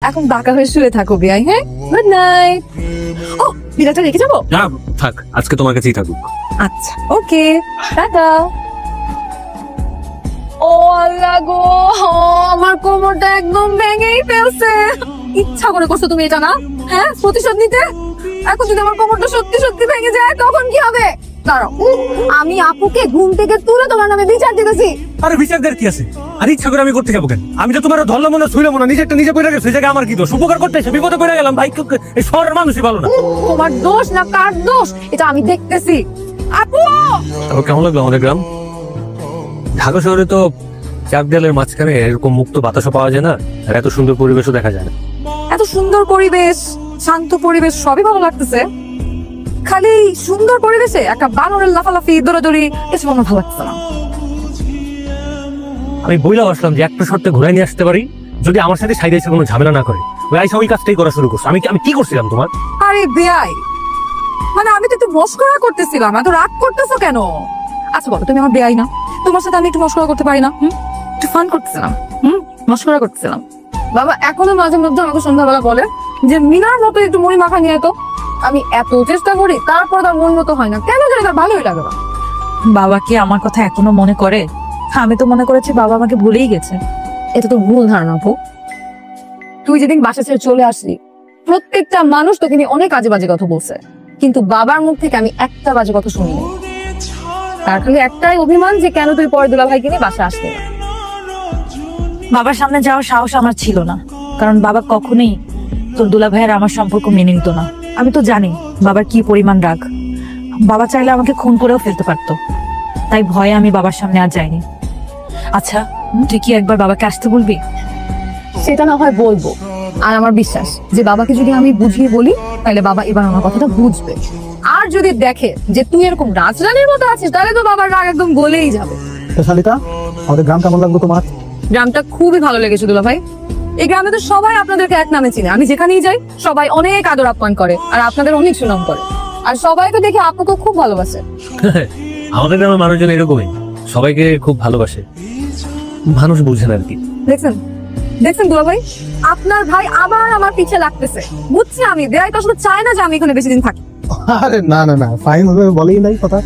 এখন বাঁকা হয়ে শুয়ে থাকো বিয়াই। হ্যাঁ, গুড নাইট। ও, বিড়ালটা রেখে যাবো? না থাক, আজকে তোমার কাছেই থাকুক। আচ্ছা, ওকে, টাটা। ও আল্লাহ গো, আমার কোমরটা একদম ভেঙেই ফেলছে। ইচ্ছা করে করছো তুমি এটা, না? হ্যাঁ, প্রতিশোধ নিতে। এখন যদি আমার কোমরটা সত্যি সত্যি ভেঙে যায় তখন কি হবে? দাঁড়াও, আমি আপুকে ঘুম থেকে তুলে তোমার নামে বিচার দিতেছি। আরে বিচারদের কি আছে? আর ইচ্ছা করে আমি করতে যাবো কেন? আমি তো তোমার ধরলাম না, শুইলাম না, নিজেরটা নিজে পড়ে গেছে। সেই জায়গায় আমার কি দোষ? উপকার করতে এসে বিপদে পড়ে গেলাম ভাই। এই শহরের মানুষই ভালো না। তোমার দোষ না কার দোষ এটা আমি দেখতেছি। আপু, তারপর কেমন লাগলো আমাদের গ্রাম? ঢাকা শহরে তো চার দেয়ালের মাঝখানে এরকম মুক্ত বাতাসও পাওয়া যায় না, আর এত সুন্দর পরিবেশও দেখা যায় না। এত সুন্দর পরিবেশ, শান্ত পরিবেশ, সবই ভালো লাগতেছে। খালি সুন্দর পরিবেশে একটা বানরের লাফালাফি দৌড়াদৌড়ি কিছু মনে ভালো লাগছে না। আমি বইলা আসলাম যে একটা শর্তে ঘুরাই নিয়ে আসতে পারি, যদি আমার সাথে সাইডে এসে কোনো ঝামেলা না করে। ওই আইসা ওই কাজটাই করা শুরু করছে। আমি কি করছিলাম তোমার? আরে বেয়াই, মানে আমি তো একটু মস্করা করতেছিলাম, এত রাগ করতেছো কেন? আচ্ছা বলো, তুমি আমার বেয়াই না? তোমার সাথে আমি একটু মস্করা করতে পারি না? একটু ফান করতেছিলাম, মস্করা করতেছিলাম। বাবা এখনো মাঝে মধ্যে আমাকে সন্ধ্যাবেলা বলে যে মিনার মতো একটু মুড়ি মাখা নিয়ে তো। আমি এত চেষ্টা করি, তারপর তার মন মতো হয় না। কেন জানি তার ভালোই লাগে না। বাবা কি আমার কথা এখনো মনে করে? আমি তো মনে করেছি বাবা আমাকে ভুলেই গেছে। এটা তো ভুল ধারণা আপু। তুই যেদিন বাসা ছেড়ে চলে আসলি, প্রত্যেকটা মানুষ তোকে নিয়ে অনেক আজে বাজে কথা বলছে, কিন্তু বাবার মুখ থেকে আমি একটা বাজে কথা শুনিনি। তার খালি একটাই অভিমান যে কেন তুই পরে দুলা ভাইকে নিয়ে বাসা আসলি না। বাবার সামনে যাওয়ার সাহস আমার ছিল না, কারণ বাবা কখনোই তোর দুলা ভাইয়ের আমার সম্পর্ক মেনে নিত না। আমি তো জানি বাবার কি পরিমাণ রাগ। বাবা চাইলে আমাকে খুন করেও ফেলতে পারতো, তাই ভয়ে আমি বাবার সামনে আর যাইনি। আচ্ছা, তুই কি একবার বাবাকে আসতে বলবি? সেটা না হয় বলবো, আর আমার বিশ্বাস যে বাবাকে যদি আমি বুঝিয়ে বলি তাহলে বাবা এবার আমার কথাটা বুঝবে। আর যদি দেখে যে তুই এরকম রাজরানীর মতো আছিস তাহলে তো বাবার রাগ একদম গলেই যাবে। শালিকা, আমাদের গ্রাম কেমন লাগলো তোমার? গ্রামটা খুবই ভালো লেগেছে দুলা ভাই। এই গ্রামে তো সবাই আপনাদেরকে এক নামে চিনে। আমি যেখানেই যাই সবাই অনেক আদর আপ্যায়ন করে, আর আপনাদের অনেক সুনাম করে। আর সবাই তো দেখে আপনাকে খুব ভালোবাসে। আমাদের গ্রামের মানুষজন এরকমই, সবাইকে খুব ভালোবাসে। মানুষ বুঝেন আর কি। দেখছেন দেখছেন দুলা ভাই, আপনার ভাই আবার আমার পিছে লাগতেছে। বুঝছি আমি, দেয়াই তো আসলে চায় না যে আমি এখানে বেশি দিন থাকি। আরে না না না, ফাইন ভাবে বলেই নাই কথা।